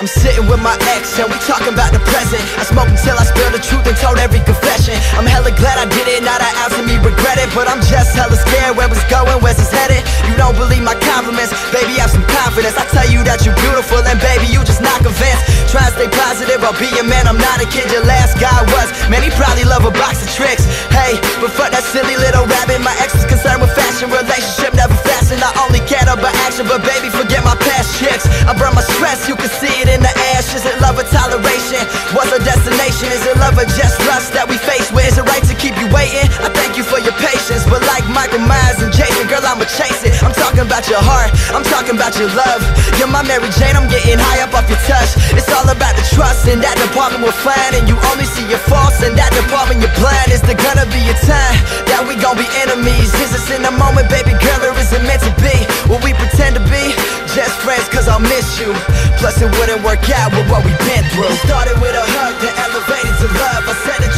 I'm sitting with my ex and we talking about the present. I smoked until I spilled the truth and told every confession. I'm hella glad I did it, not an ounce of me regret it. But I'm just hella scared, where it's going, where's it's headed. You don't believe my compliments, baby, have some confidence. I tell you that you're beautiful and baby, you just not convinced. Try and stay positive, I'll be a man, I'm not a kid. Your last guy was, man, he probably love a box of tricks. Hey, but fuck that silly little rabbit. My ex was concerned with fashion, relationship never fastened. I only cared about action, but baby, forget my past chicks. I burn my stress, you can see it in the ashes. Is it love or toleration? What's our destination? Is it love or just lust that we face with? Is it right to keep you waiting? I thank you for your patience, but like Michael Myers and Jason, girl, I'ma chase it. I'm talking about your heart, I'm talking about your love. You're my Mary Jane, I'm getting high up off your touch. It's all about the trust, in that department we're fine. And you only see your faults, in that department you're blind. Is there gonna be a time that we gon' be enemies? Is this in the moment, baby girl, or is it meant to be? Will we pretend to be just friends cause I'll miss you? Plus it wouldn't work out with what we've been through. It started with a hug, then elevated to love. I said that